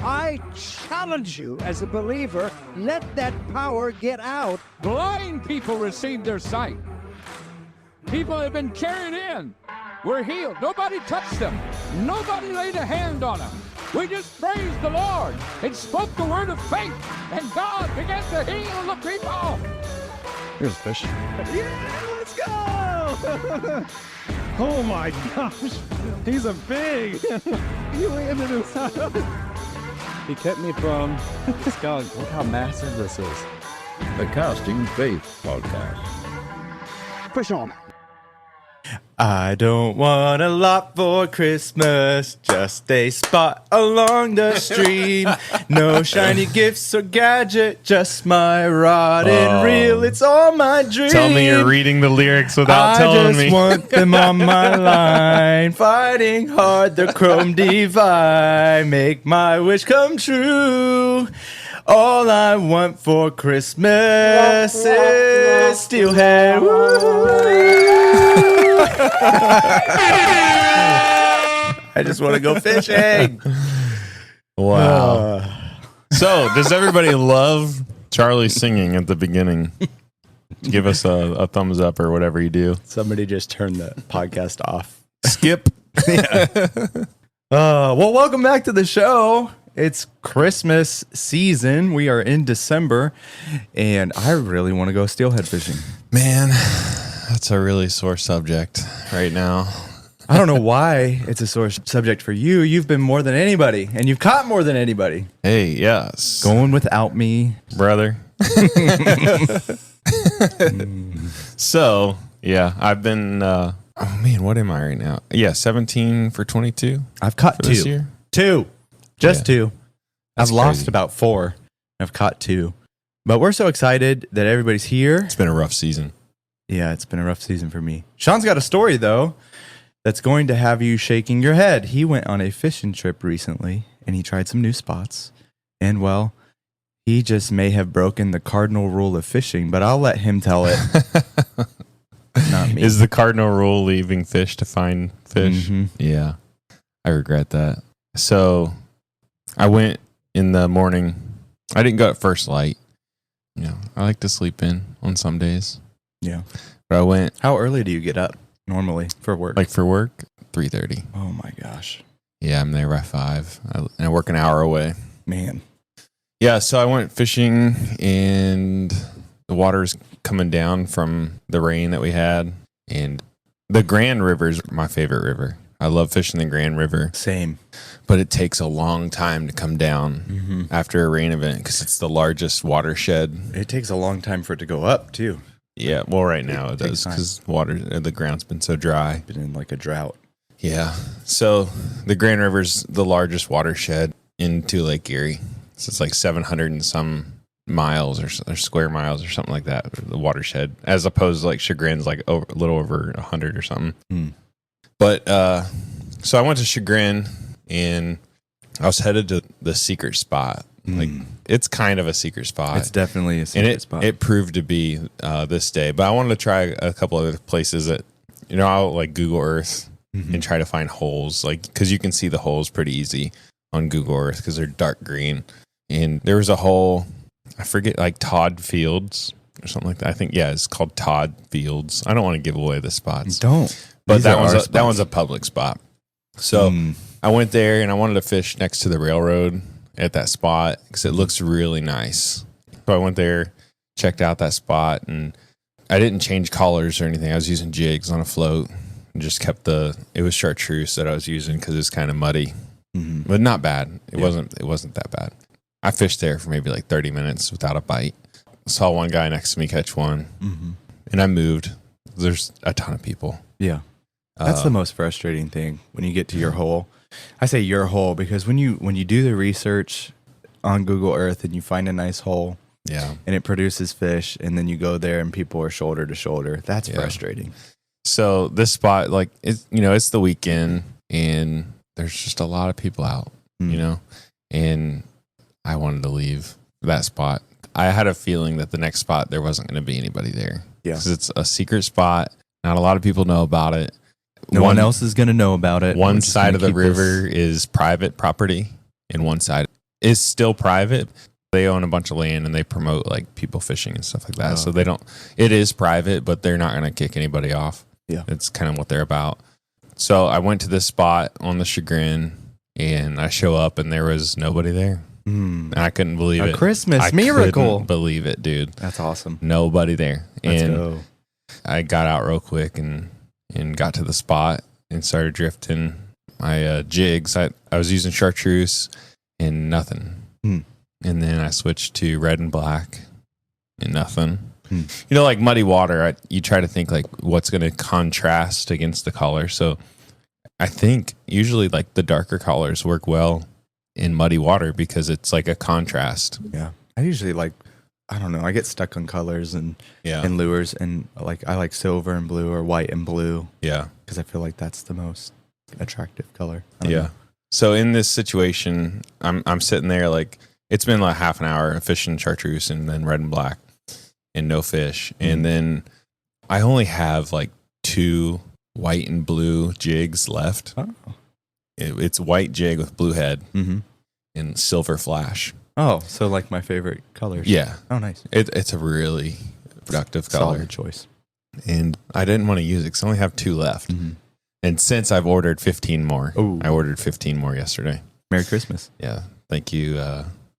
I challenge you as a believer, let that power get out. Blind people received their sight. People have been carried in. We're healed. Nobody touched them. Nobody laid a hand on them. We just praised the Lord and spoke the word of faith, and God began to heal the people. Here's fish. Yeah, let's go! Oh my gosh, he's a big. You landed inside. He kept me from. God, look how massive this is. The Casting Faith Podcast. Push on. I don't want a lot for Christmas, just a spot along the stream. No shiny gifts or gadget, just my rod and reel. It's all my dream. Tell me you're reading the lyrics without telling me. I just want them on my line, fighting hard, the chrome divide. Make my wish come true. All I want for Christmas is steelhead. I just want to go fishing. Wow. So, does everybody love Charlie singing at the beginning? Give us a thumbs up or whatever you do. Somebody just turned the podcast off. Skip. Well, welcome back to the show. It's Christmas season. We are in December, and I really want to go steelhead fishing. Man, that's a really sore subject right now. I don't know why it's a sore subject for you. You've been more than anybody, and you've caught more than anybody. Hey, yes. Going without me, brother. So, yeah, I've been, oh man, what am I right now? Yeah, 17 for 22. I've caught this year. Two. Just two. That's I've lost crazy. about 4. I've caught 2. But we're so excited that everybody's here. It's been a rough season. Yeah, it's been a rough season for me. Sean's got a story, though, that's going to have you shaking your head. He went on a fishing trip recently, and he tried some new spots. And, well, he just may have broken the cardinal rule of fishing, but I'll let him tell it. Not me. Is the cardinal rule leaving fish to find fish? Mhm. Yeah, I regret that. So I went in the morning. I didn't go at first light. You know, I like to sleep in on some days. Yeah. But I went How early do you get up normally for work? like for work, 3:30. Oh, my gosh. Yeah, I'm there by 5. And I work an hour away. Man. Yeah, so I went fishing and the water's coming down from the rain that we had. And the Grand River's my favorite river. I love fishing the Grand River. Same. But it takes a long time to come down after a rain event because it's the largest watershed. It takes a long time for it to go up, too. Yeah, well, right now it takes does because the ground's been so dry. Been in like a drought. Yeah, so the Grand River's the largest watershed into Lake Erie. So it's like 700 and some miles or square miles or something like that, the watershed, as opposed to like Chagrin's like a little over 100 or something. But so I went to Chagrin and I was headed to the secret spot. Like it's kind of a secret spot. It's definitely a secret spot. It proved to be this day. But I wanted to try a couple other places that, you know, I'll like Google Earth and try to find holes, like because you can see the holes pretty easy on Google Earth because they're dark green. And there was a hole, I forget, like Todd Fields or something like that. I think, yeah, it's called Todd Fields. I don't want to give away the spots. Don't. But that one's a public spot. So I went there and I wanted to fish next to the railroad at that spot because it looks really nice. So I went there, checked out that spot, and I didn't change colors or anything. I was using jigs on a float and just kept it was chartreuse that I was using because it's kind of muddy, but not bad. It wasn't that bad. I fished there for maybe like 30 minutes without a bite. Saw one guy next to me catch one, and I moved. There's a ton of people. Yeah. That's the most frustrating thing when you get to your hole. I say your hole because when you do the research on Google Earth and you find a nice hole, Yeah. and it produces fish, and then you go there and people are shoulder to shoulder, that's frustrating. So this spot, like, it's the weekend and there's just a lot of people out, you know, and I wanted to leave that spot. I had a feeling that the next spot there wasn't going to be anybody there. Yeah. Because it's a secret spot. Not a lot of people know about it. No one else is going to know about it. One side of the river is private property, and one side is still private. They own a bunch of land and they promote like people fishing and stuff like that. So they don't, it is private, but they're not going to kick anybody off. Yeah. It's kind of what they're about. So I went to this spot on the Chagrin and I show up and there was nobody there. And I couldn't believe it. A Christmas I miracle. couldn't believe it, dude. That's awesome. Nobody there. Let's And go. I got out real quick and got to the spot and started drifting my jigs. I was using chartreuse and nothing. And then I switched to red and black and nothing. You know, like muddy water, you try to think like what's going to contrast against the color. So I think usually like the darker colors work well in muddy water because it's like a contrast. Yeah. I usually like, I don't know, I get stuck on colors and lures, and like I like silver and blue or white and blue. Yeah. Because I feel like that's the most attractive color. Yeah. So in this situation, I'm sitting there like it's been like half an hour fishing chartreuse and then red and black and no fish. And then I only have like 2 white and blue jigs left. Oh. It's white jig with blue head and silver flash. Oh, so like my favorite colors. Yeah. Oh, nice. It's a really productive color. Solid choice. And I didn't want to use it because I only have 2 left. And since I've ordered 15 more, I ordered 15 more yesterday. Merry Christmas. Yeah. Thank you,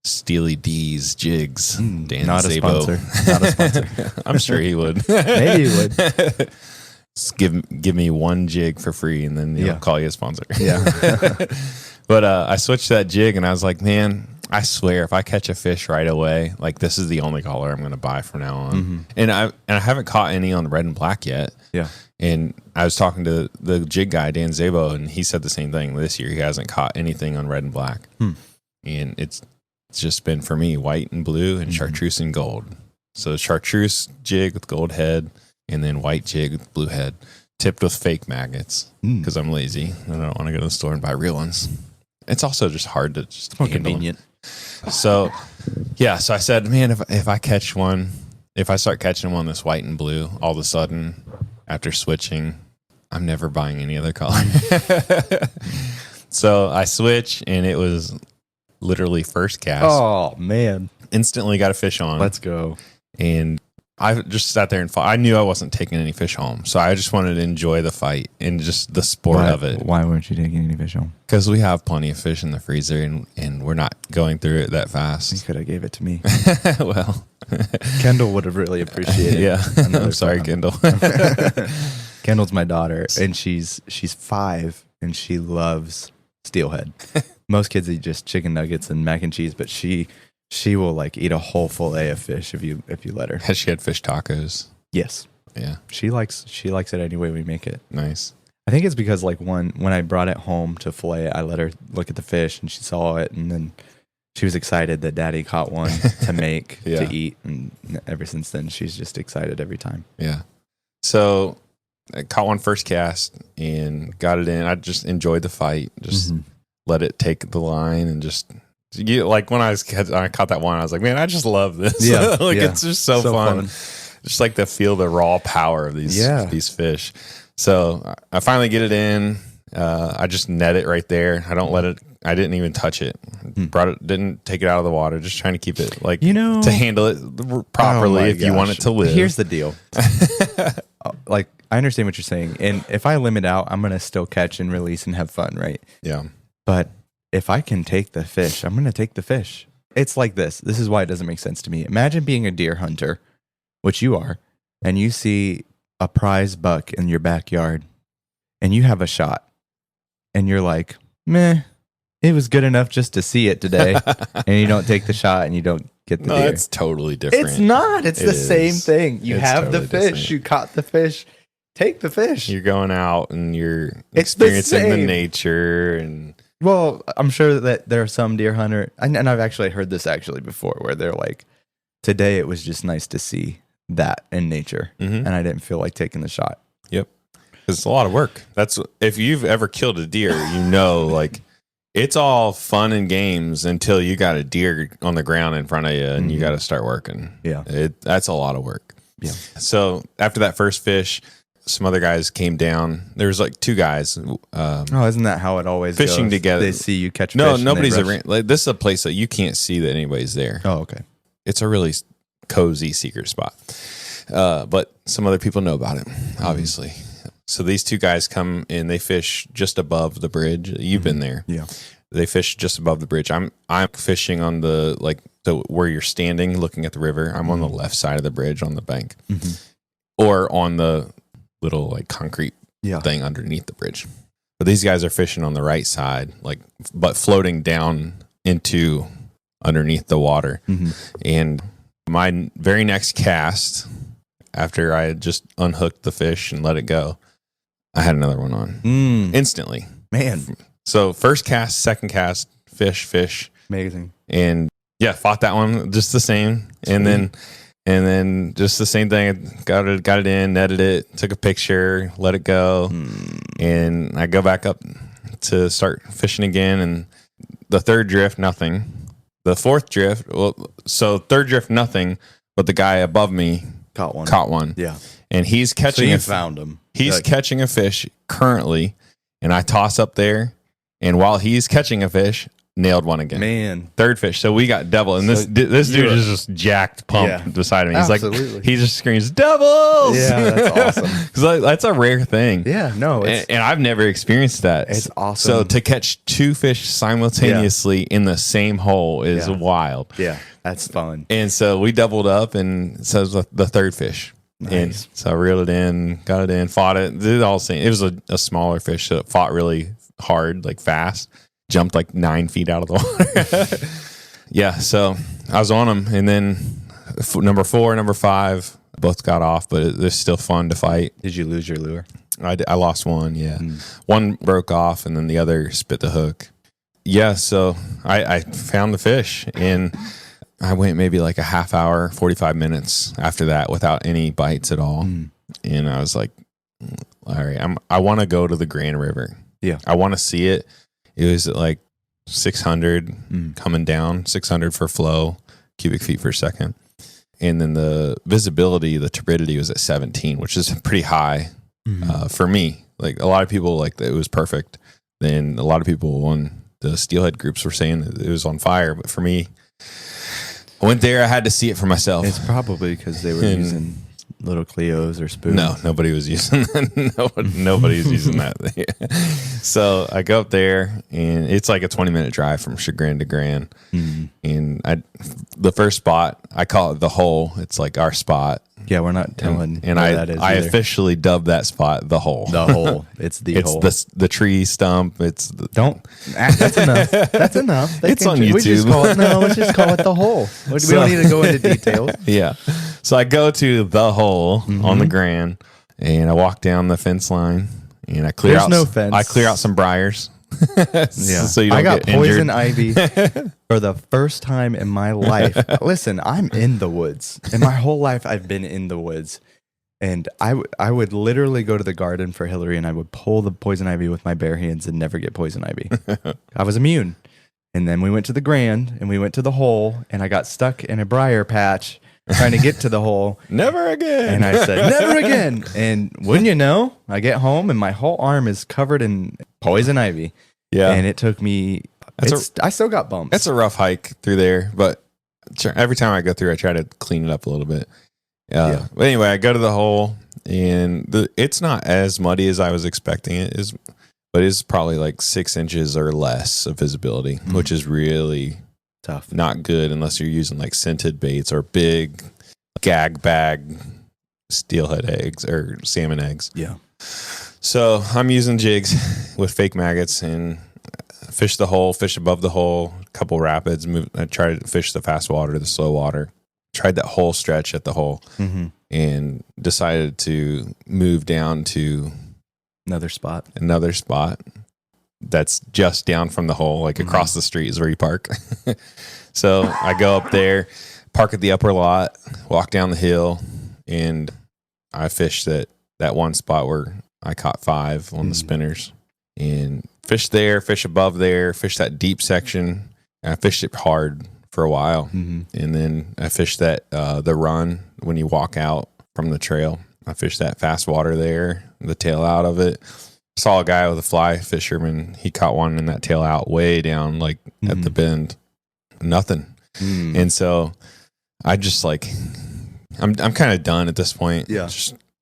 Steely D's Jigs. Dan Not Szabo. a sponsor. Not a sponsor. I'm sure he would. Maybe he would. Just give me 1 jig for free and then he'll call you a sponsor. Yeah. But I switched that jig and I was like, man, I swear if I catch a fish right away, like this is the only color I'm going to buy from now on. And I haven't caught any on the red and black yet. Yeah. And I was talking to the jig guy, Dan Szabo, and he said the same thing. This year he hasn't caught anything on red and black. And it's just been for me white and blue and chartreuse and gold. So chartreuse jig with gold head and then white jig with blue head, tipped with fake magnets because I'm lazy and I don't want to go to the store and buy real ones. It's also just hard to just More handle. convenient. So yeah, so I said, man, if I catch one, if I start catching one that's white and blue, all of a sudden after switching, I'm never buying any other color. So I switch and it was literally first cast. Oh, man. Instantly got a fish on. Let's go. And I just sat there and fought. I knew I wasn't taking any fish home. So I just wanted to enjoy the fight and just the sport of it. Why weren't you taking any fish home? Because we have plenty of fish in the freezer and we're not going through it that You fast. could have gave it to me. Well, Kendall would have really appreciated it. yeah. Another I'm sorry, time. Kendall. Kendall's my daughter, and she's 5, and she loves steelhead. Most kids eat just chicken nuggets and mac and cheese, but she will like eat a whole fillet of fish if you let her. Has she had fish tacos? Yes, Yeah. she likes it any way we make it. Nice. I think it's because like when I brought it home to fillet it, I let her look at the fish and she saw it, and then she was excited that Daddy caught one to make Yeah. to eat, and ever since then she's just excited every time. Yeah. So I caught one first cast and got it in. I just enjoyed the fight. Just let it take the line and just like when I caught that one, I was like, man, I just love this. Yeah, like yeah. it's just so fun. Just like to feel the raw power of these fish. So I finally get it in. I just net it right there. I don't let it. I didn't even touch it. Didn't take it out of the water. Just trying to keep it like to handle it properly if you want it to live. Here's the deal. Like I understand what you're saying, and if I limit out, I'm gonna still catch and release and have fun, right? Yeah. But if I can take the fish, I'm gonna take the fish. It's like this. This is why it doesn't make sense to me. Imagine being a deer hunter, which you are, and you see a prize buck in your backyard, and you have a shot, and you're like, meh, it was good enough just to see it today, and you don't take the shot and you don't get the deer. It's totally different. It's not. It's the same thing. You It's have the totally fish. different. You caught the fish. Take the fish. You're going out and you're It's the experiencing the same. nature and Well, I'm sure that there are some deer hunter, and I've actually heard this before, where they're like, today it was just nice to see that in nature, and I didn't feel like taking the shot. Yep. It's a lot of work. That's if you've ever killed a deer, you know, like it's all fun and games until you got a deer on the ground in front of you and you got to start working. Yeah. That's a lot of work. Yeah. So after that first fish, some other guys came down. There was like 2 guys. Oh, isn't that how it always fishing goes? together. They see you catch No, fish. and nobody's they rush. like, this is a place that you can't see that anybody's there. Oh, okay. It's a really cozy secret spot. But some other people know about it, obviously. So these 2 guys come and they fish just above the bridge. You've been there. Yeah. They fish just above the bridge. I'm fishing on the where you're standing looking at the river. I'm on the left side of the bridge on the bank. Or on the little like concrete thing underneath the bridge. But these guys are fishing on the right side, but floating down into underneath the water. And my very next cast, after I had just unhooked the fish and let it go, I had another one on instantly. Man, So first cast, second cast, fish, amazing. and fought that one just the same. And then just the same thing. Got it in, netted it, took a picture, let it go, and I go back up to start fishing again. And the third drift, nothing. The fourth drift, third drift, nothing. But the guy above me Caught one. Yeah, and he's catching. So you found him. He's catching a fish currently, and I toss up there, and while he's catching a fish, nailed one again. Man, third fish. So we got double, and this dude is just jacked, pumped beside me. He's absolutely. like, he just screams doubles. Yeah, that's awesome. Because that's a rare thing. Yeah, no, and I've never experienced that. It's awesome. So to catch 2 fish simultaneously in the same hole is wild. Yeah, that's fun. And so we doubled up, and so it was the third fish. Nice. And so I reeled it in, got it in, fought it. Did it all same. It was a smaller fish, so it fought really hard, like fast. Jumped like 9 feet out of the water. Yeah, so I was on them, and then number 4, number 5 both got off, but they're still fun to fight. Did you lose your lure? I lost one. Yeah, one broke off, and then the other spit the hook. Yeah, so I found the fish, and I went maybe like a half hour, 45 minutes after that without any bites at all. And I was like, all right, I want to go to the Grand River. Yeah, I want to see it. It was at like 600 coming down, 600 for flow, cubic feet per second. And then the visibility, the turbidity was at 17, which is pretty high for me. Like a lot of people, like it was perfect. Then a lot of people on the steelhead groups were saying it was on fire. But for me, I went there, I had to see it for myself. It's probably because they were using little Cleos or spoons. No, nobody was using that. Nobody's using that. So I go up there, and it's like a 20-minute drive from Chagrin to Grand. And the first spot, I call it the hole. It's like our spot. Yeah, we're not telling. And where that is I either. officially dubbed that spot the hole. The hole. It's the it's hole. the tree stump. It's the, Don't. That's enough. That's enough. It's on We just YouTube. call it, let's just call it the hole. We don't need to go into details. Yeah. So I go to the hole on the Grand, and I walk down the fence line, and I clear There's out. no fence. I clear out some briars. Yeah. So you don't I got get poison injured. ivy for the first time in my life. Listen, I'm in the woods. In my whole life, I've been in the woods. And I would literally go to the garden for Hillary, and I would pull the poison ivy with my bare hands and never get poison ivy. I was immune. And then we went to the Grand, and we went to the hole, and I got stuck in a briar patch trying to get to the hole. Never again. And I said, never again. And wouldn't you know, I get home, and my whole arm is covered in poison ivy. Yeah. And it took me, I still got bumps. That's a rough hike through there, but every time I go through, I try to clean it up a little bit. Yeah. But anyway, I go to the hole, and it's not as muddy as I was expecting it is, but it's probably like 6 inches or less of visibility, which is really tough. not good unless you're using like scented baits or big gag bag steelhead eggs or salmon eggs. Yeah. So I'm using jigs with fake maggots and fish the hole, fish above the hole, a couple rapids. I try to fish the fast water, the slow water. Tried that whole stretch at the hole and decided to move down to Another spot that's just down from the hole, like across the street is where you park. So I go up there, park at the upper lot, walk down the hill, and I fished that one spot where I caught 5 on the spinners, and fish there, fish above there, fish that deep section. And I fished it hard for a while, and then I fished that the run when you walk out from the trail, I fished that fast water there, the tail out of it. Saw a guy with a fly fisherman. He caught one in that tail out way down, like at the bend. Nothing. And so I just like, I'm kind of done at this point. Yeah.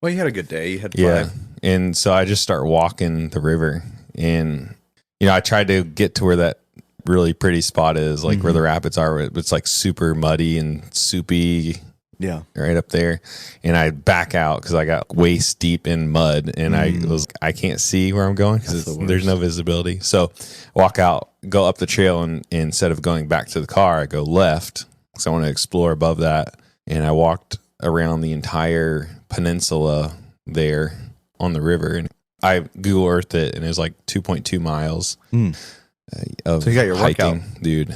Well, you had a good day. You had fun. Yeah. And so I just start walking the river, and, you know, I tried to get to where that really pretty spot is, like where the rapids are. It's like super muddy and soupy. Yeah. Right up there. And I back out because I got waist deep in mud, and I can't see where I'm going because there's no visibility. So walk out, go up the trail, and instead of going back to the car, I go left because I want to explore above that. And I walked around the entire peninsula there on the river, and I Google Earthed it, and it was like 2.2 miles of so you got your hiking, workout. dude.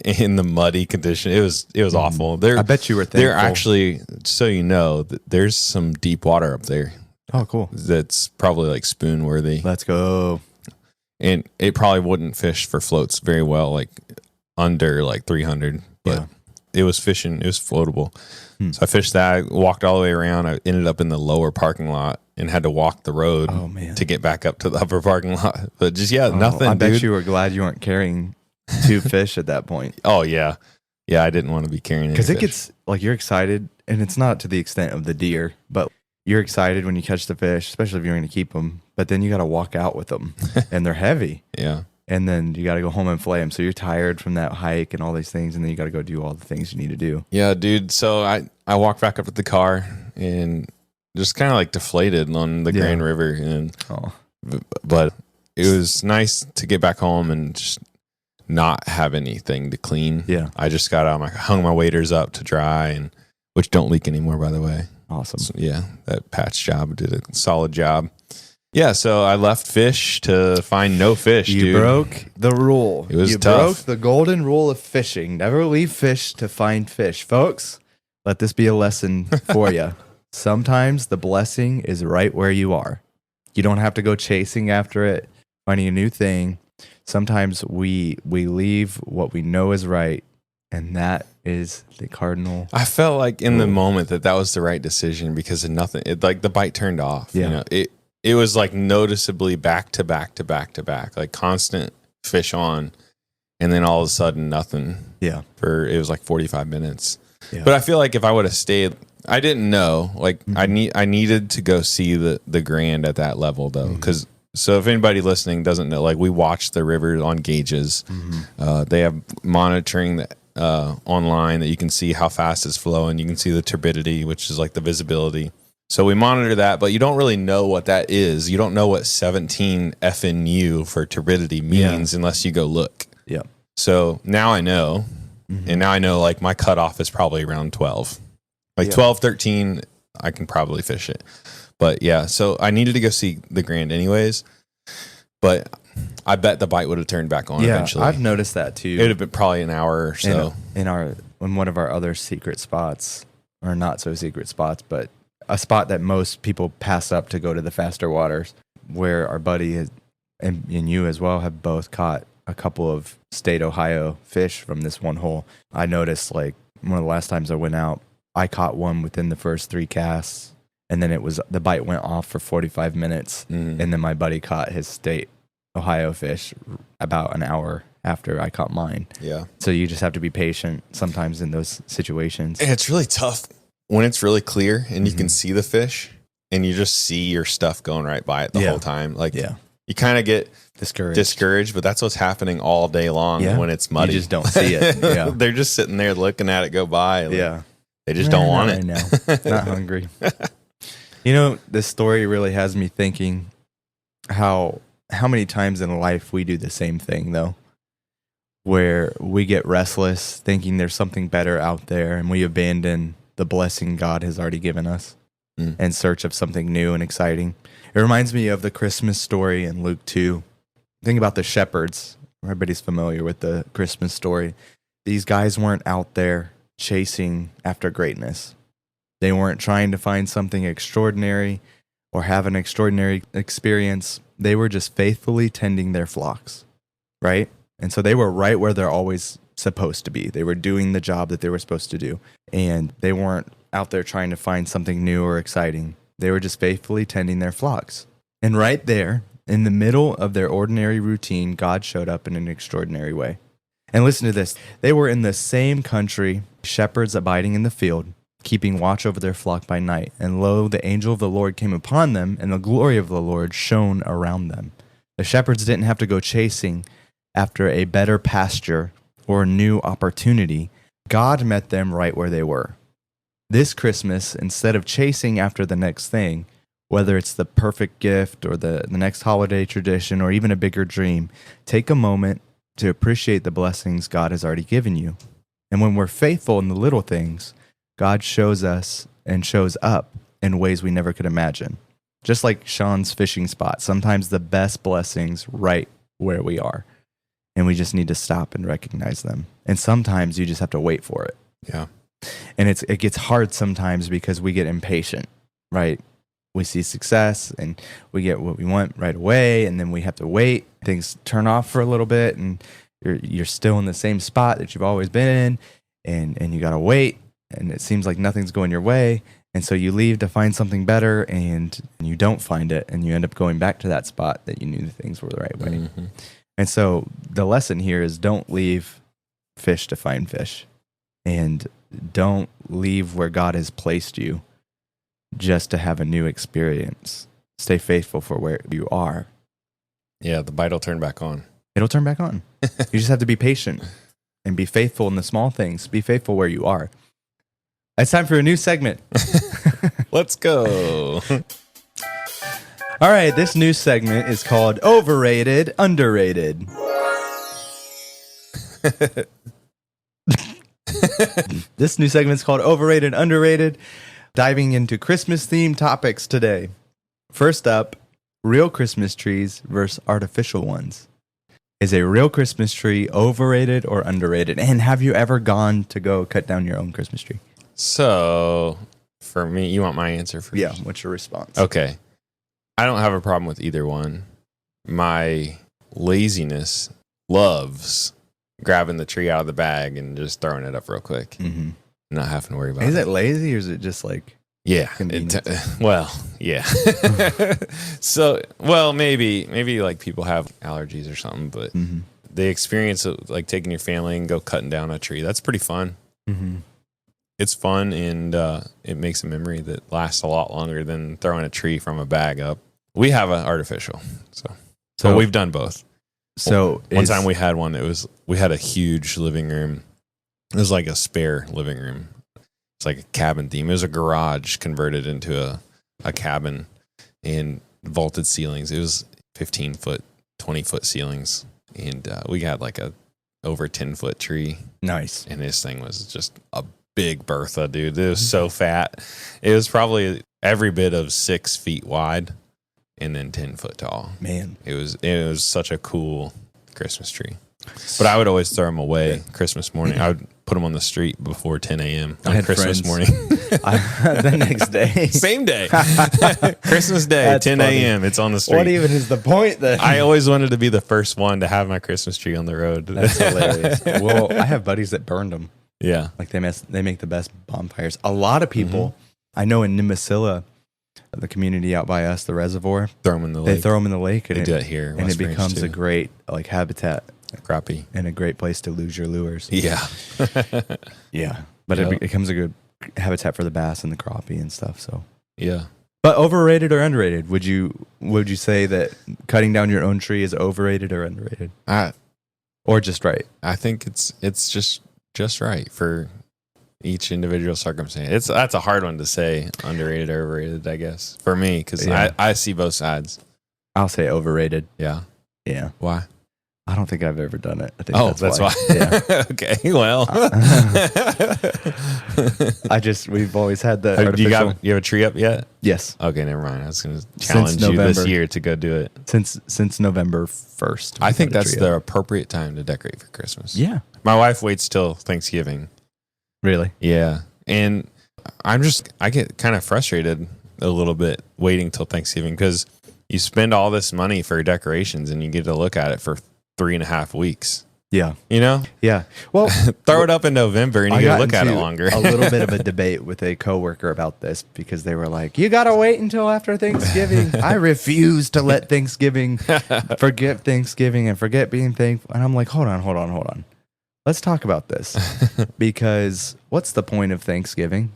In the muddy condition, it was awful. I bet you were thankful. They're actually, so you know, there's some deep water up there. Oh, cool. That's probably like spoon worthy. Let's go. And it probably wouldn't fish for floats very well, like under like 300. But it was fishing. It was floatable. So I fished that. I walked all the way around. I ended up in the lower parking lot and had to walk the road to get back up to the upper parking lot. But just nothing. I bet dude. you were glad you weren't carrying 2 fish at that point. Oh yeah. I didn't want to be carrying it because it gets like you're excited, and it's not to the extent of the deer, but you're excited when you catch the fish, especially if you're going to keep them. But then you got to walk out with them, and they're heavy. Yeah. And then you got to go home and flay them. So you're tired from that hike and all these things, and then you got to go do all the things you need to do. Yeah, dude. So I walked back up to the car and just kind of like deflated on the Grand River, and but it was nice to get back home and just not have anything to clean. Yeah. I just got out, hung my waders up to dry, and which don't leak anymore, by the way. Awesome. So, yeah, that patch job did a solid job. Yeah, so I left fish to find no fish, You dude. broke the rule. It was you tough. broke the golden rule of fishing. Never leave fish to find fish. Folks, let this be a lesson for you. Sometimes the blessing is right where you are. You don't have to go chasing after it, finding a new thing. Sometimes we leave what we know is right, and that is the cardinal. I felt like in the moment that was the right decision because of nothing. It, like the bite turned off. Yeah. You know, it was like noticeably back to back to back to back, like constant fish on, and then all of a sudden nothing. Yeah. It was like 45 minutes. Yeah. But I feel like if I would have stayed, I didn't know. Like I needed to go see the Grand at that level though, because. So if anybody listening doesn't know, like we watch the river on gauges. They have monitoring that online that you can see how fast it's flowing. You can see the turbidity, which is like the visibility. So we monitor that, but you don't really know what that is. You don't know what 17 FNU for turbidity means unless you go look. Yeah. So now I know, and now I know like my cutoff is probably around 12. Like 12, 13, I can probably fish it. But yeah, so I needed to go see the Grand anyways, but I bet the bite would have turned back on eventually. I've noticed that too. It would have been probably an hour or so. In one of our other secret spots, or not so secret spots, but a spot that most people pass up to go to the faster waters, where our buddy and you as well have both caught a couple of state Ohio fish from this one hole. I noticed like one of the last times I went out, I caught one within the first 3 casts. And then the bite went off for 45 minutes. And then my buddy caught his state Ohio fish about an hour after I caught mine. Yeah. So you just have to be patient sometimes in those situations. And it's really tough when it's really clear and you can see the fish and you just see your stuff going right by it the whole time. Like you kind of get discouraged, but that's what's happening all day long when it's muddy. You just don't see it. Yeah. They're just sitting there looking at it go by. Like, They just Not don't want right it. now. Not hungry. You know, this story really has me thinking how many times in life we do the same thing, though, where we get restless thinking there's something better out there, and we abandon the blessing God has already given us in search of something new and exciting. It reminds me of the Christmas story in Luke 2. Think about the shepherds. Everybody's familiar with the Christmas story. These guys weren't out there chasing after greatness. They weren't trying to find something extraordinary or have an extraordinary experience. They were just faithfully tending their flocks, right? And so they were right where they're always supposed to be. They were doing the job that they were supposed to do. And they weren't out there trying to find something new or exciting. They were just faithfully tending their flocks. And right there, in the middle of their ordinary routine, God showed up in an extraordinary way. And listen to this. They were in the same country, shepherds abiding in the field, keeping watch over their flock by night. And lo, the angel of the Lord came upon them, and the glory of the Lord shone around them. The shepherds didn't have to go chasing after a better pasture or a new opportunity. God met them right where they were. This Christmas, instead of chasing after the next thing, whether it's the perfect gift or the next holiday tradition or even a bigger dream, take a moment to appreciate the blessings God has already given you. And when we're faithful in the little things, God shows us and shows up in ways we never could imagine. Just like Sean's fishing spot, sometimes the best blessings right where we are. And we just need to stop and recognize them. And sometimes you just have to wait for it. Yeah. And it gets hard sometimes because we get impatient, right? We see success and we get what we want right away, and then we have to wait. Things turn off for a little bit, and you're still in the same spot that you've always been in, and you got to wait, and it seems like nothing's going your way. And so you leave to find something better, and you don't find it, and you end up going back to that spot that you knew the things were the right way. Mm-hmm. And so the lesson here is don't leave fish to find fish, and don't leave where God has placed you just to have a new experience. Stay faithful for where you are. Yeah, the bite will turn back on. It'll turn back on. You just have to be patient and be faithful in the small things. Be faithful where you are. It's time for a new segment. Let's go. All right, this new segment is called Overrated, Underrated. This new segment is called Overrated, Underrated, diving into Christmas-themed topics today. First up, real Christmas trees versus artificial ones. Is a real Christmas tree overrated or underrated? And have you ever gone to go cut down your own Christmas tree? So, for me, you want my answer first? Yeah, what's your response? Okay. I don't have a problem with either one. My laziness loves grabbing the tree out of the bag and just throwing it up real quick. Mm-hmm. Not having to worry about it. Is it lazy or is it just like... Yeah. Yeah. So, maybe like people have allergies or something, but the experience of like taking your family and go cutting down a tree, that's pretty fun. Mm-hmm. It's fun, and it makes a memory that lasts a lot longer than throwing a tree from a bag up. We have an artificial, so we've done both. So one time we had one. We had a huge living room. It was like a spare living room. It's like a cabin theme. It was a garage converted into a cabin, and vaulted ceilings. It was 15-foot, 20-foot ceilings, and we got like a over 10-foot tree. Nice. And this thing was just a big Bertha, dude. It was so fat. It was probably every bit of 6 feet wide and then 10 foot tall. Man, it was such a cool Christmas tree. But I would always throw them away Christmas morning. I would put them on the street before 10 a.m. on Christmas morning. The next day. Same day. Christmas Day, that's 10 a.m. It's on the street. What even is the point then? I always wanted to be the first one to have my Christmas tree on the road. That's hilarious. Well, I have buddies that burned them. Yeah. Like they make the best bonfires. A lot of people, I know in Nimisila, the community out by us, the reservoir, throw them in the lake. They throw them in the lake. They do it here. And it becomes a great like habitat. Crappie. And a great place to lose your lures. Yeah. Yeah. But it becomes a good habitat for the bass and the crappie and stuff. So yeah. But overrated or underrated? Would you say that cutting down your own tree is overrated or underrated? Or just right? I think it's just right for each individual circumstance. That's a hard one to say, underrated or overrated, I guess, for me, because I see both sides. I'll say overrated. Yeah. Yeah. Why? I don't think I've ever done it. I think that's why. Yeah. Okay. Well, we've always had the artificial. You have a tree up yet? Yes. Okay, never mind. I was going to challenge you this year to go do it. Since November 1st. I think that's the appropriate time to decorate for Christmas. Yeah. My wife waits till Thanksgiving. Really? Yeah. And I get kind of frustrated a little bit waiting till Thanksgiving because you spend all this money for decorations and you get to look at it for 3.5 weeks. Yeah. You know, Yeah. Well, throw it up in November and you got can look at it into longer. a little bit of a debate with a coworker about this because they were like, "You got to wait until after Thanksgiving." I refuse to let Thanksgiving forget Thanksgiving and forget being thankful. And I'm like, hold on. Let's talk about this because what's the point of Thanksgiving?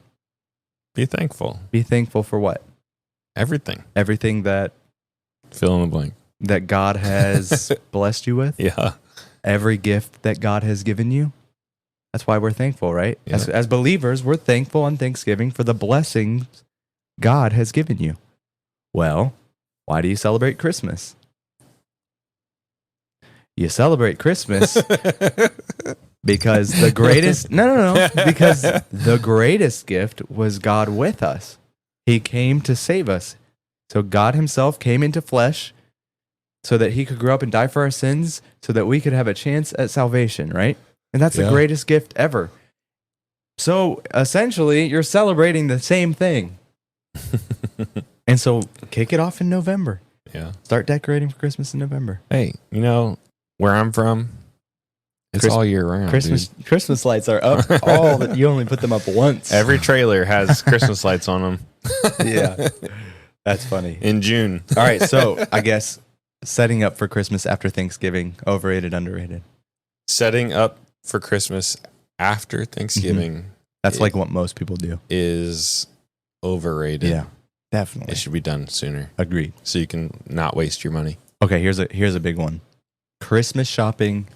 Be thankful. Be thankful for what? Everything. Everything that Fill in the blank. God has blessed you with. Yeah. Every gift that God has given you. That's why we're thankful, right? Yeah. As believers, we're thankful on Thanksgiving for the blessings God has given you. Well, why do you celebrate Christmas? You celebrate Christmas because the greatest because the greatest gift was God with us. He came to save us. So God himself came into flesh so that he could grow up and die for our sins so that we could have a chance at salvation, right? And that's the greatest gift ever. So essentially, you're celebrating the same thing. And so kick it off in November. Yeah. Start decorating for Christmas in November. Hey, you know where I'm from? It's all year round. Christmas lights are up. You only put them up once. Every trailer has Christmas lights on them. Yeah. That's funny. In June. All right, so I guess setting up for Christmas after Thanksgiving, overrated, underrated. Setting up for Christmas after Thanksgiving. That's like what most people do. Is overrated. Yeah, definitely. It should be done sooner. Agreed. So you can not waste your money. Okay, here's a big one. Christmas shopping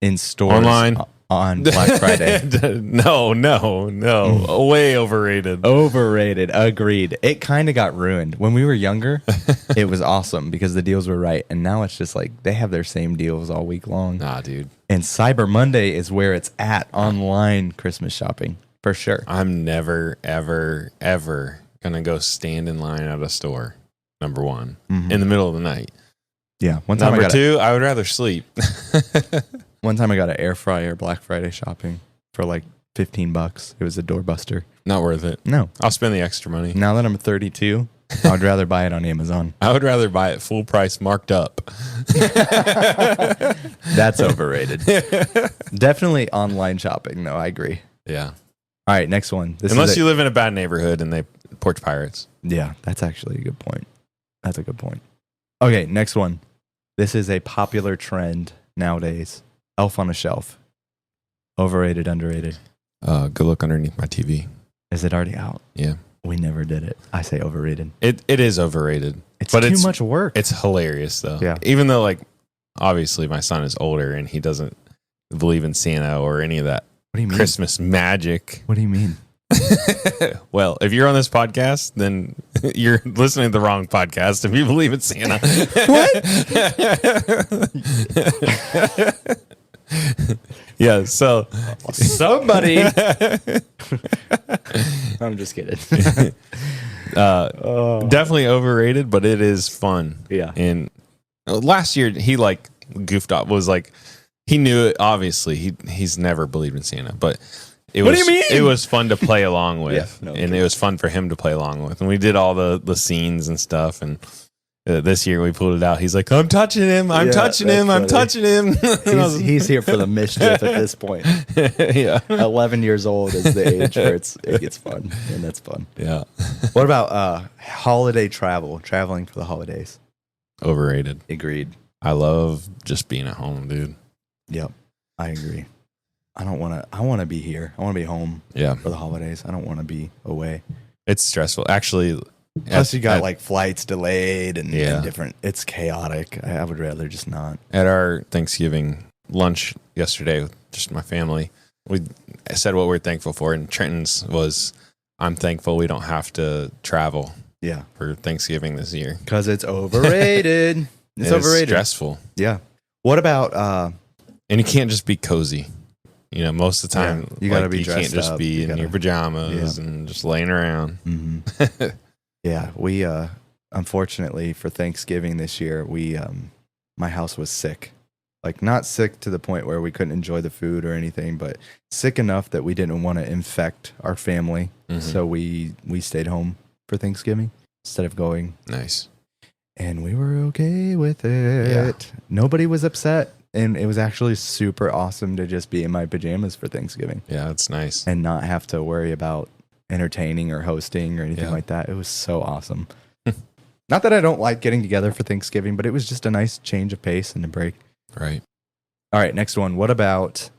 in stores online on Black Friday. No. Way overrated. Overrated. Agreed. It kind of got ruined. When we were younger, it was awesome because the deals were right. And now it's just like they have their same deals all week long. Nah, dude. And Cyber Monday is where it's at, online Christmas shopping, for sure. I'm never, ever, ever going to go stand in line at a store, number one, in the middle of the night. Yeah. Number two, I would rather sleep. One time I got an air fryer Black Friday shopping for like $15. It was a doorbuster. Not worth it. No. I'll spend the extra money. Now that I'm 32, I would rather buy it on Amazon. I would rather buy it full price marked up. That's overrated. Definitely online shopping, though. I agree. Yeah. All right, next one. Unless you live in a bad neighborhood and they porch pirates. Yeah, that's actually a good point. That's a good point. Okay, next one. This is a popular trend nowadays. Elf on a Shelf. Overrated, underrated. Go look underneath my TV. Is it already out? Yeah. We never did it. I say overrated. It is overrated. It's too much work. It's hilarious though. Yeah. Even though like obviously my son is older and he doesn't believe in Santa or any of that What do you mean? Christmas magic. What do you mean? Well, if you're on this podcast, then you're listening to the wrong podcast if you believe in Santa. What? Yeah, so somebody. I'm just kidding. Definitely overrated, but it is fun. Yeah. And last year he like goofed off. Was like he knew it. Obviously, he's never believed in Santa, but What do you mean? It was fun to play along with, Yeah, and it was fun for him to play along with. And we did all the scenes and stuff. And this year we pulled it out. He's like, "I'm touching him. I'm touching him. I'm touching him." He's here for the mischief at this point. Yeah, 11 years old is the age where it gets fun, and that's fun. Yeah. What about holiday traveling for the holidays? Overrated. Agreed. I love just being at home, dude. Yep, I agree. I want to be here. I want to be home. Yeah. For the holidays. I don't want to be away. It's stressful. Actually, plus you got like flights delayed and Yeah. different. It's chaotic. I would rather just not. at our Thanksgiving lunch yesterday with just my family, we said what we're thankful for, and Trenton's was, "I'm thankful we don't have to travel Yeah. for Thanksgiving this year. Because it's overrated. It's It is overrated. stressful, Yeah. What about and you can't just be cozy. You know, most of the time, Yeah, you gotta be You can't dressed just up. be You in gotta- your pajamas and just laying around. mhm. Yeah, we unfortunately for Thanksgiving this year, we my house was sick. Like not sick to the point where we couldn't enjoy the food or anything, but sick enough that we didn't want to infect our family. Mhm. So we stayed home for Thanksgiving instead of going, Nice. and we were okay with it. Nobody was upset. and it was actually super awesome to just be in my pajamas for Thanksgiving. Yeah, it's nice. And not have to worry about entertaining or hosting or anything Yeah. like that. It was so awesome. Not that I don't like getting together for Thanksgiving, but it was just a nice change of pace and a break. Right. All right, next one. What about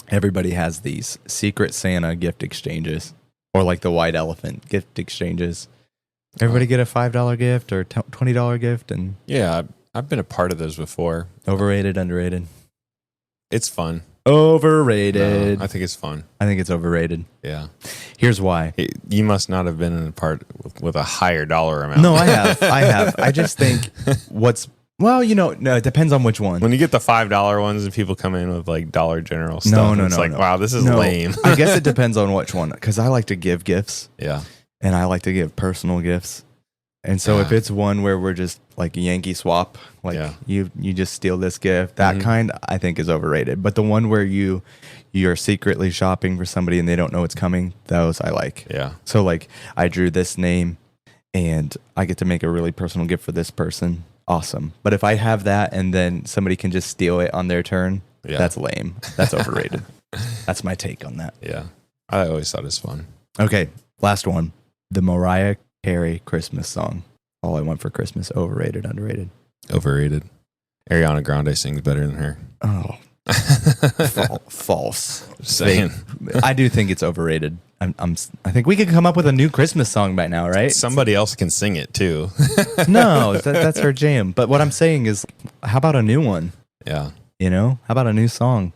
everybody has these Secret Santa gift exchanges or like the white elephant gift exchanges? Everybody get a $5 gift or $20 gift and Yeah, I've been a part of those before. overrated, underrated. It's fun. Overrated. I think it's fun. I think it's overrated. Yeah. Here's why. You must not have been in a part with a higher dollar amount. No, I have. I just think no, it depends on which one. When you get the $5 ones and people come in with like Dollar General stuff, it's like, wow, this is lame. I guess it depends on which one because I like to give gifts Yeah. and I like to give personal gifts. And so if it's one where we're just like Yankee swap, like you just steal this gift, that kind I think is overrated. But the one where you're secretly shopping for somebody and they don't know it's coming, those I like. Yeah. So like I drew this name and I get to make a really personal gift for this person. Awesome. But if I have that and then somebody can just steal it on their turn, that's lame. That's overrated. That's my take on that. Yeah. I always thought it was fun. Okay. Last one. The Mariah Carey Christmas song. All I Want for Christmas. Overrated, underrated. Overrated. Ariana Grande sings better than her. Oh. False. Just saying. I do think it's overrated. I think we could come up with a new Christmas song by now, right? Somebody else can sing it too. No, that's her jam. But what I'm saying is, how about a new one? Yeah. How about a new song?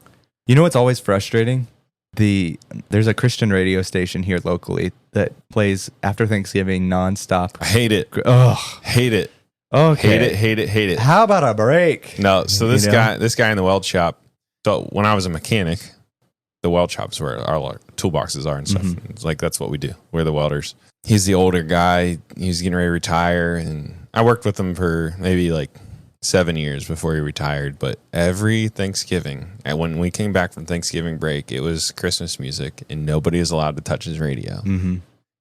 You know what's always frustrating? There's a Christian radio station here locally that plays after Thanksgiving nonstop. I hate it. Ugh. Hate it. Okay. Hate it. How about a break? No, so this guy in the weld shop, so when I was a mechanic, the weld shop's where our toolboxes are and stuff. It's like, that's what we do. We're the welders. He's the older guy. He's getting ready to retire. And I worked with him for maybe like 7 years before he retired. But every Thanksgiving, and when we came back from Thanksgiving break, it was Christmas music and nobody was allowed to touch his radio. Mm-hmm.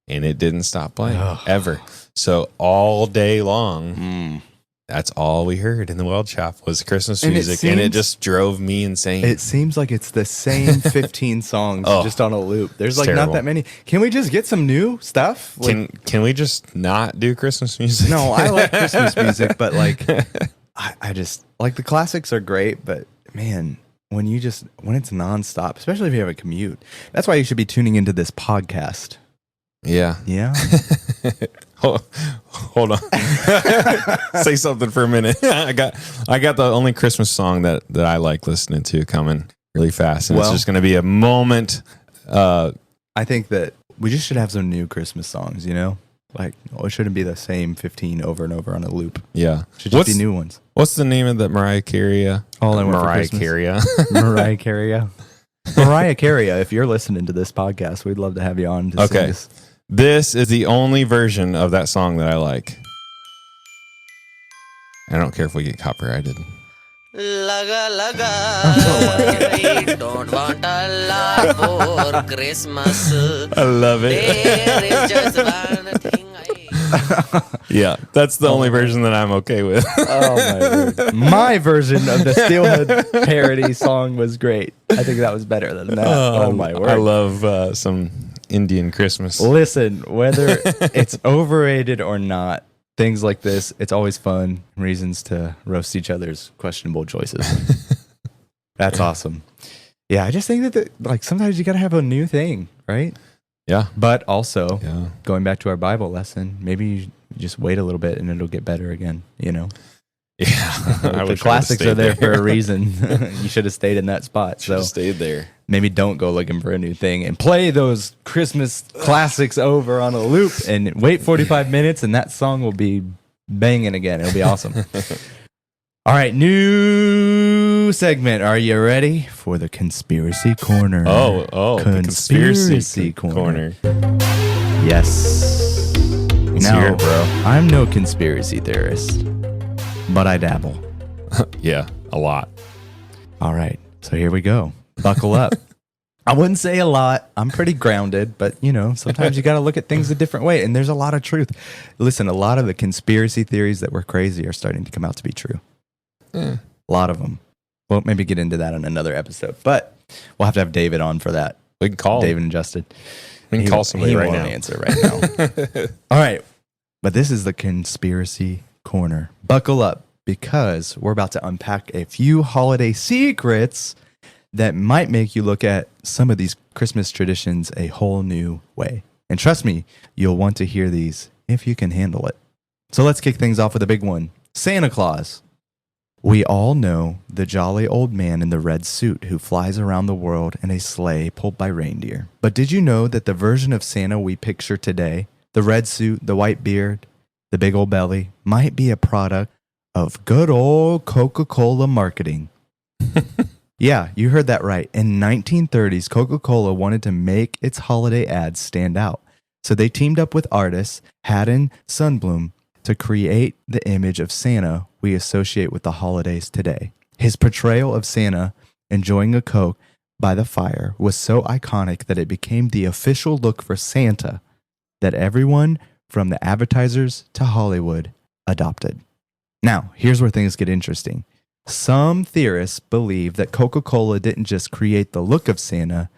And it didn't stop playing ever. So all day long, that's all we heard in the weld shop was Christmas music, and it just drove me insane. It seems like it's the same 15 songs just on a loop. There's like terrible. not that many. Can we just get some new stuff? Like, Can we just not do Christmas music? no, I like Christmas music, but like I just like the classics are great, but man, when it's nonstop, especially if you have a commute, that's why you should be tuning into this podcast. Yeah. Yeah. Hold on. Say something for a minute. I got the only Christmas song that I like listening to coming really fast. And it's just going to be a moment. I think that we just should have some new Christmas songs, Like, it shouldn't be the same 15 over and over on a loop. Yeah. It should just be new ones. What's the name of that Mariah Carey? All I Want for Mariah Christmas. Carey. Mariah Carey. Mariah Carey, if you're listening to this podcast, we'd love to have you on to sing this. This is the only version of that song that I like. I don't care if we get copyrighted. Laga laga, I don't want a lot for Christmas. I love it. There is just one thing Yeah, that's the only version that I'm okay with. Oh my word. My version of the Steelhead parody song was great. I think that was better than that. Oh my word. I love some Indian Christmas. Listen, whether it's overrated or not, things like this, it's always fun. Reasons to roast each other's questionable choices. That's awesome. Yeah, I just think that like sometimes you got to have a new thing, right? Yeah. But also, Yeah. going back to our Bible lesson, maybe you just wait a little bit and it'll get better again, Yeah. The classics are there for a reason. You should have stayed in that spot. So stayed there. maybe don't go looking for a new thing and play those Christmas classics over on a loop and wait 45 minutes and that song will be banging again. It'll be awesome. All right, new segment. Are you ready for the Conspiracy Corner? Oh, the Conspiracy Corner. Yes. Let's hear it, bro. I'm no conspiracy theorist, but I dabble. Yeah, a lot. All right, so here we go. Buckle up. I wouldn't say a lot. I'm pretty grounded, but sometimes you got to look at things a different way. And there's a lot of truth. Listen, a lot of the conspiracy theories that were crazy are starting to come out to be true. A lot of them. We'll maybe get into that in another episode, but we'll have to have David on for that. We can call David and Justin. We can call somebody right now. Answer right now. All right, but this is the conspiracy corner. Buckle up because we're about to unpack a few holiday secrets that might make you look at some of these Christmas traditions a whole new way. And trust me, you'll want to hear these if you can handle it. So let's kick things off with a big one. Santa Claus. We all know the jolly old man in the red suit who flies around the world in a sleigh pulled by reindeer. But did you know that the version of Santa we picture today, the red suit, the white beard, the big old belly, might be a product of good old Coca-Cola marketing? Yeah, you heard that right. In 1930s, Coca-Cola wanted to make its holiday ads stand out. So they teamed up with artists Haddon Sundblom to create the image of Santa we associate with the holidays today. His portrayal of Santa enjoying a Coke by the fire was so iconic that it became the official look for Santa that everyone from the advertisers to Hollywood adopted. Now, here's where things get interesting. Some theorists believe that Coca-Cola didn't just create the look of Santa,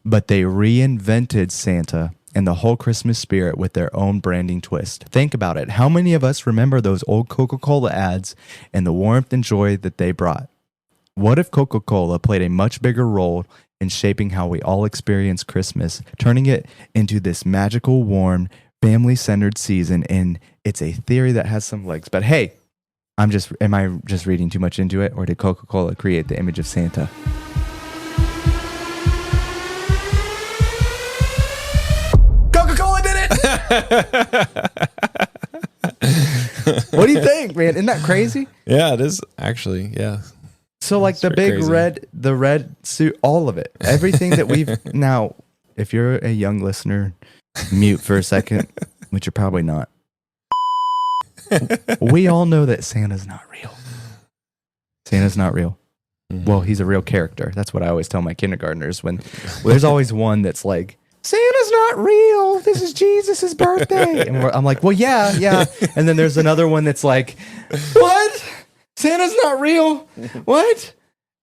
but they reinvented Santa and the whole Christmas spirit with their own branding twist. Think about it. How many of us remember those old Coca-Cola ads and the warmth and joy that they brought? What if Coca-Cola played a much bigger role in shaping how we all experience Christmas, turning it into this magical, warm, family-centered season? And it's a theory that has some legs. But hey, am I just reading too much into it, or did Coca-Cola create the image of Santa? Coca-Cola did it! What do you think, man? Isn't that crazy? Yeah, it is actually. Yeah. So like the big crazy. the red suit, all of it, everything that we've now, if you're a young listener, mute for a second, which you're probably not. We all know that Santa's not real. Santa's not real. Mm-hmm. Well, he's a real character. That's what I always tell my kindergartners there's always one that's like, Santa's not real. This is Jesus' birthday. And I'm like, well, yeah. And then there's another one that's like, what? Santa's not real? What?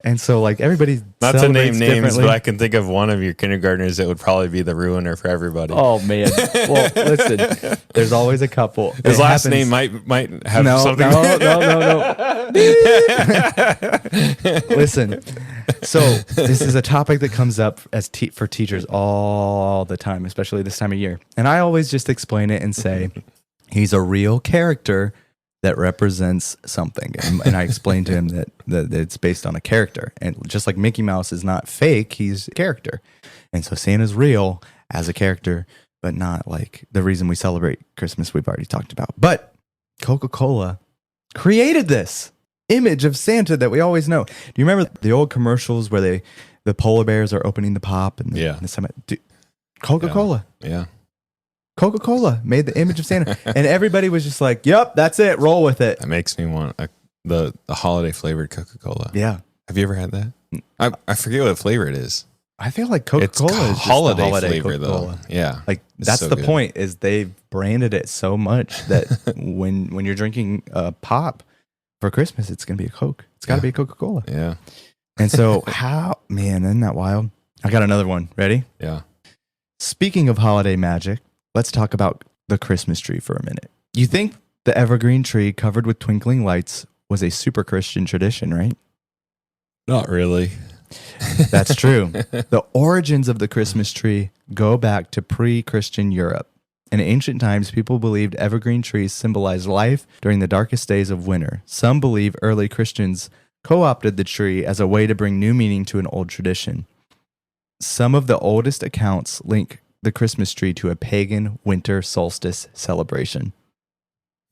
And so, like, everybody not to name names, differently. but I can think of one of your kindergartners that would probably be the ruiner for everybody. Oh man! Well, listen, there's always a couple. His last name might have something. No. Listen, so this is a topic that comes up for teachers all the time, especially this time of year. And I always just explain it and say, he's a real character that represents something. And I explained to him that it's based on a character. And just like Mickey Mouse is not fake, he's a character. And so Santa's real as a character, but not like the reason we celebrate Christmas we've already talked about. But Coca-Cola created this image of Santa that we always know. Do you remember the old commercials where the polar bears are opening the pop? And Coca-Cola. Yeah. Coca-Cola made the image of Santa, and everybody was just like, "Yep, that's it. Roll with it." That makes me want the holiday flavored Coca-Cola. Yeah. Have you ever had that? I forget what flavor it is. I feel like Coca-Cola is just holiday the holiday flavor Coca-Cola. though. Yeah. Like It's that's so the good. point, is they've branded it so much that when you're drinking a pop for Christmas, it's going to be a Coke. It's got to be a Coca-Cola. Yeah. And so man, isn't that wild? I got another one. Ready? Yeah. Speaking of holiday magic, let's talk about the Christmas tree for a minute. You think the evergreen tree covered with twinkling lights was a super Christian tradition, right? Not really. That's true. The origins of the Christmas tree go back to pre-Christian Europe. In ancient times, people believed evergreen trees symbolized life during the darkest days of winter. Some believe early Christians co-opted the tree as a way to bring new meaning to an old tradition. Some of the oldest accounts link the Christmas tree to a pagan winter solstice celebration.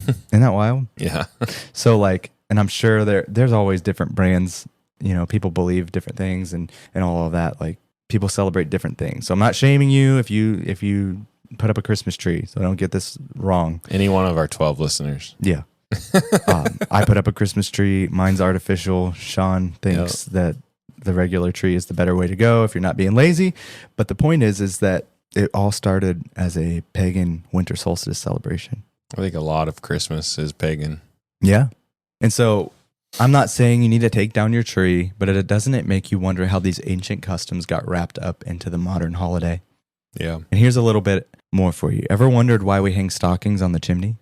Isn't that wild? Yeah. So like, and I'm sure there's always different brands, you know, people believe different things and all of that. Like people celebrate different things. So I'm not shaming you if you put up a Christmas tree. So don't get this wrong. Any one of our 12 listeners. Yeah. I put up a Christmas tree. Mine's artificial. Sean thinks that the regular tree is the better way to go if you're not being lazy. But the point is that it all started as a pagan winter solstice celebration. I think a lot of Christmas is pagan. Yeah. And so I'm not saying you need to take down your tree, but doesn't it make you wonder how these ancient customs got wrapped up into the modern holiday? Yeah. And here's a little bit more for you. Ever wondered why we hang stockings on the chimney?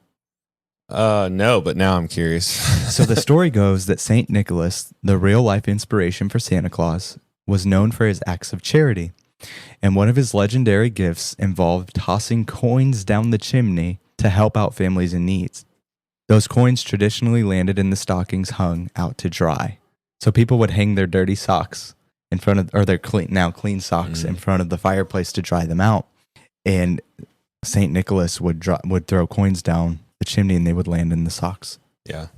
No, but now I'm curious. So the story goes that St. Nicholas, the real life inspiration for Santa Claus, was known for his acts of charity. And one of his legendary gifts involved tossing coins down the chimney to help out families in need. Those coins traditionally landed in the stockings hung out to dry. So people would hang their dirty socks in front of, or their clean socks in front of the fireplace to dry them out. And St. Nicholas would throw coins down the chimney and they would land in the socks. Yeah.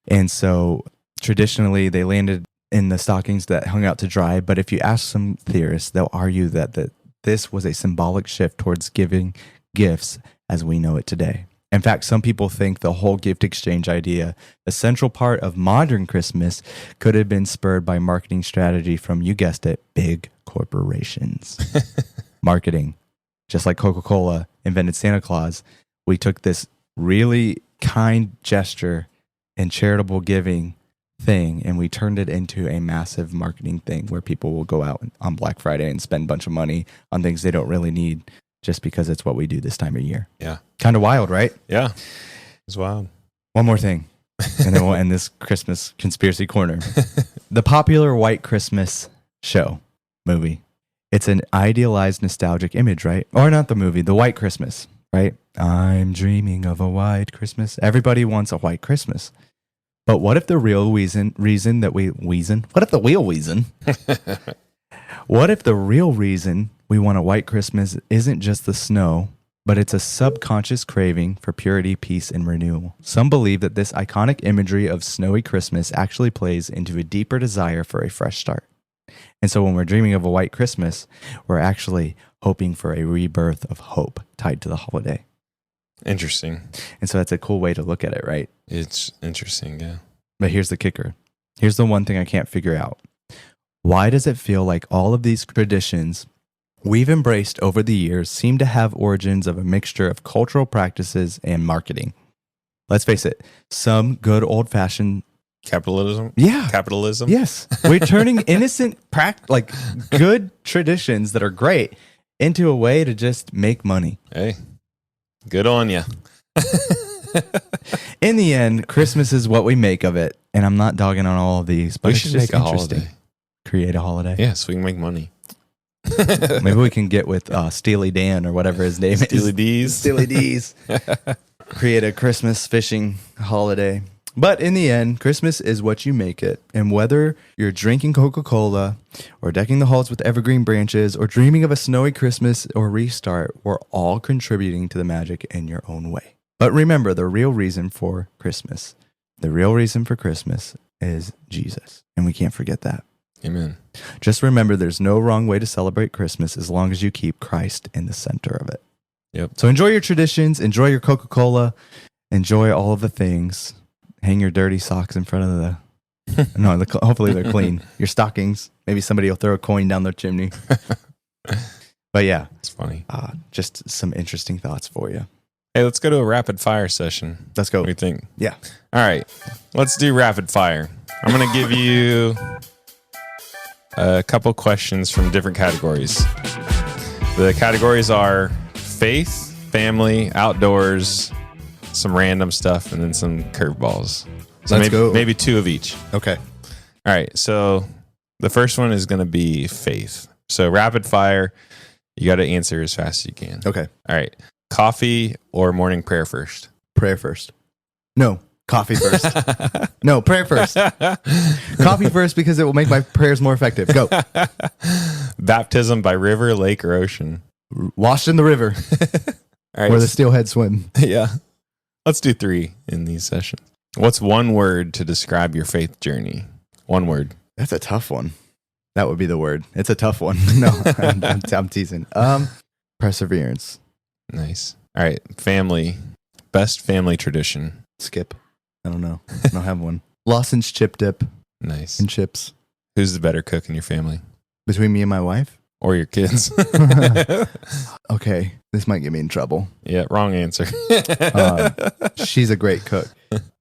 And so traditionally they landed in the stockings that hung out to dry. But if you ask some theorists, they'll argue that this was a symbolic shift towards giving gifts as we know it today. In fact, some people think the whole gift exchange idea, a central part of modern Christmas, could have been spurred by marketing strategy from, you guessed it, big corporations. Marketing. Just like Coca-Cola invented Santa Claus, we took this really kind gesture and charitable giving thing and we turned it into a massive marketing thing where people will go out on Black Friday and spend a bunch of money on things they don't really need just because it's what we do this time of year. Yeah. Kind of wild, right? Yeah. It's wild. One more thing, and then we'll end this Christmas conspiracy corner. The popular White Christmas movie. It's an idealized nostalgic image, right? Or not the movie, the White Christmas, right? I'm dreaming of a white Christmas. Everybody wants a white Christmas. But what if the real reason we want a white Christmas isn't just the snow, but it's a subconscious craving for purity, peace, and renewal? Some believe that this iconic imagery of snowy Christmas actually plays into a deeper desire for a fresh start. And so when we're dreaming of a white Christmas, we're actually hoping for a rebirth of hope tied to the holiday. Interesting. And so that's a cool way to look at it, right? It's interesting, yeah. But here's the kicker. Here's the one thing I can't figure out. Why does it feel like all of these traditions we've embraced over the years seem to have origins of a mixture of cultural practices and marketing? Let's face it, some good old-fashioned Capitalism? Yeah. Capitalism? Yes. We're turning innocent, good traditions that are great into a way to just make money. Hey, good on you. In the end, Christmas is what we make of it. And I'm not dogging on all of these, but We it's should just make a interesting. holiday. Create a holiday. Yeah, so we can make money. Maybe we can get with Steely Dan or whatever his name Steely is. D's. Steely D's. Create a Christmas fishing holiday. But in the end, Christmas is what you make it. And whether you're drinking Coca-Cola or decking the halls with evergreen branches or dreaming of a snowy Christmas or restart, we're all contributing to the magic in your own way. But remember, the real reason for Christmas is Jesus. And we can't forget that. Amen. Just remember, there's no wrong way to celebrate Christmas as long as you keep Christ in the center of it. Yep. So enjoy your traditions, enjoy your Coca-Cola, enjoy all of the things. Hang your dirty socks in front of hopefully they're clean. Your stockings. Maybe somebody will throw a coin down their chimney. But yeah. It's funny. Just some interesting thoughts for you. Hey, let's go to a rapid fire session. Let's go. What do you think? Yeah. All right. Let's do rapid fire. I'm going to give you a couple questions from different categories. The categories are faith, family, outdoors, some random stuff, and then some curveballs. So Let's go. Maybe two of each. Okay. All right. So the first one is going to be faith. So rapid fire, you got to answer as fast as you can. Okay. All right. Coffee or morning prayer first? Prayer first. No. Coffee first. No, prayer first. Coffee first because it will make my prayers more effective. Go. Baptism by river, lake, or ocean? Washed in the river. All right. Where the steelhead swim. Yeah. Let's do 3 in these sessions. What's one word to describe your faith journey? One word. That's a tough one. That would be the word. It's a tough one. No, I'm teasing. Perseverance. Nice. All right. Family. Best family tradition. Skip. I don't know. I don't have one. Lawson's chip dip Nice. and chips. Who's the better cook in your family? Between me and my wife? Or your kids? Okay. This might get me in trouble. Yeah, wrong answer. She's a great cook.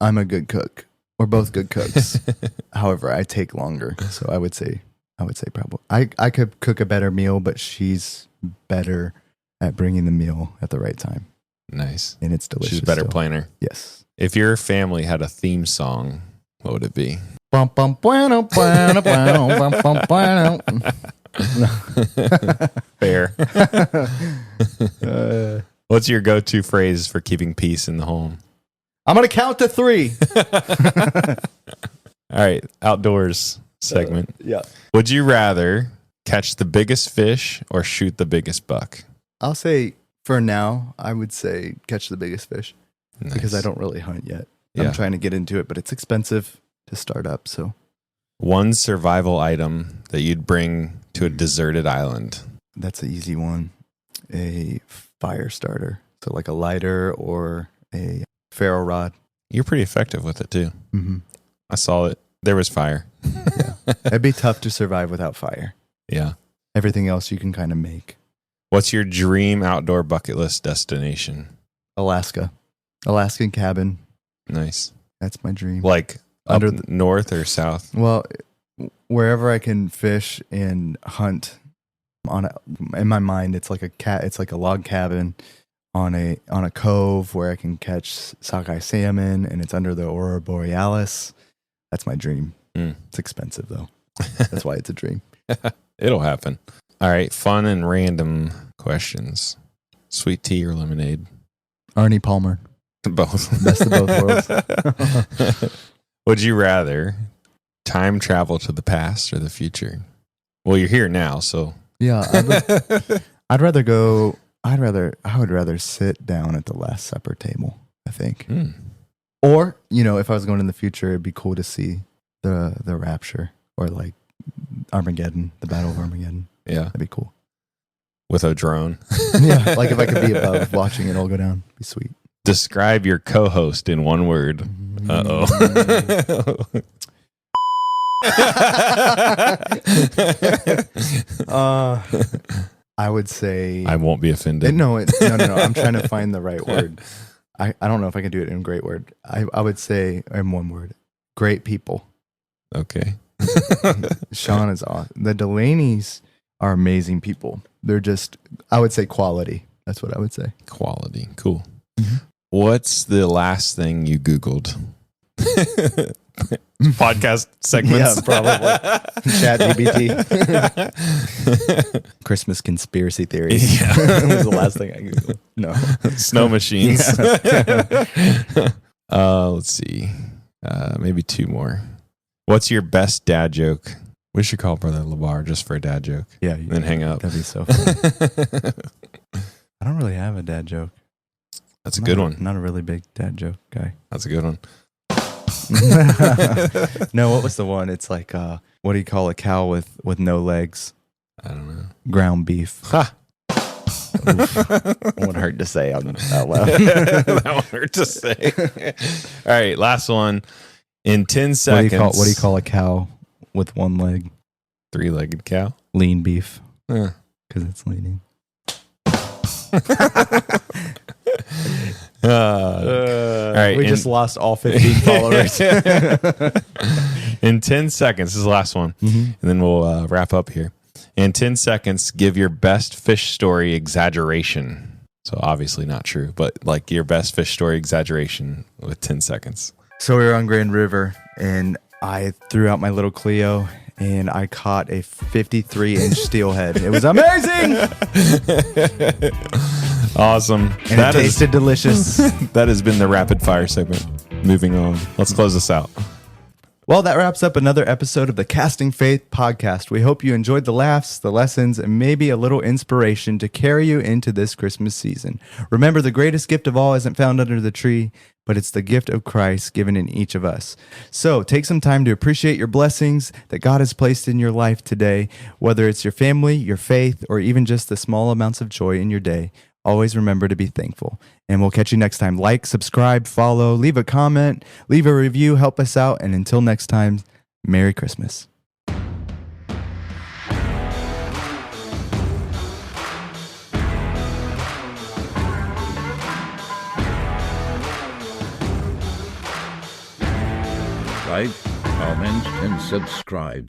I'm a good cook. We're both good cooks. However, I take longer, so I would say probably I could cook a better meal, but she's better at bringing the meal at the right time. Nice. And it's delicious. She's a better still. planner. Yes. If your family had a theme song, what would it be? Bum, bum, bueno, bueno, bueno, bum, bum, bueno. Fair. What's your go-to phrase for keeping peace in the home? I'm going to count to 3. All right, outdoors segment. Yeah. Would you rather catch the biggest fish or shoot the biggest buck? I'll say for now, I would say catch the biggest fish because I don't really hunt yet. Yeah. I'm trying to get into it, but it's expensive to start up. So One survival item that you'd bring to a deserted island. that's an easy one. A fire starter. So like a lighter or a ferro rod. You're pretty effective with it too. Mm-hmm. I saw it. There was fire. It'd be tough to survive without fire. Yeah. Everything else you can kind of make. What's your dream outdoor bucket list destination? Alaska. Alaskan cabin. Nice. That's my dream. Like Under up north or south? Well, wherever I can fish and hunt in my mind, it's like a log cabin on a cove where I can catch sockeye salmon, and it's under the Aurora Borealis. That's my dream. It's expensive though. That's why it's a dream. It'll happen. All right. Fun and random questions. Sweet tea or lemonade? Arnie Palmer. Both. Best of both worlds. Would you rather time travel to the past or the future? Well, you're here now, so. Yeah, I would rather sit down at the Last Supper table, I think. Or, if I was going in the future, it'd be cool to see the rapture or like Armageddon, the Battle of Armageddon. Yeah. That'd be cool. With a drone. Yeah, like if I could be above watching it all go down, it'd be sweet. Describe your co-host in one word. Uh-oh. I would say I won't be offended. No. I'm trying to find the right word. I don't know if I can do it in a great word. I would say in one word, great people. Okay. Sean is awesome. The Delaney's are amazing people. They're just, I would say quality. That's what I would say. Quality. Cool. What's the last thing you Googled? Podcast segments? Yeah, probably. Chat GPT. Christmas conspiracy theories. Yeah. That was the last thing I Googled. No. Snow machines. Let's see. Maybe 2 more. What's your best dad joke? We should call Brother LeBar just for a dad joke. Yeah. And then hang up. That'd be so fun. I don't really have a dad joke. That's a good one. Not a really big dad joke guy. That's a good one. No, what was the one? It's like, what do you call a cow with no legs? I don't know. Ground beef. Ha! Won't hurt to say out loud. That won't hurt to say. All right, last one. In 10 seconds. What do you call a cow with one leg? 3-legged cow? Lean beef. Huh. Because it's leaning. All right, we just lost all 15 followers. In 10 seconds, this is the last one, and then we'll wrap up here. In 10 seconds, give your best fish story exaggeration. So obviously not true, but like your best fish story exaggeration with 10 seconds. So we were on Grand River, and I threw out my little Clio, and I caught a 53-inch steelhead. It was amazing. Awesome. And it tasted delicious. That has been the rapid fire segment. Moving on. Let's close this out. Well, that wraps up another episode of the Casting Faith podcast. We hope you enjoyed the laughs, the lessons, and maybe a little inspiration to carry you into this Christmas season. Remember, the greatest gift of all isn't found under the tree, but it's the gift of Christ given in each of us. So take some time to appreciate your blessings that God has placed in your life today, whether it's your family, your faith, or even just the small amounts of joy in your day. Always remember to be thankful. And we'll catch you next time. Like, subscribe, follow, leave a comment, leave a review, help us out. And until next time, Merry Christmas. like, comment, and subscribe.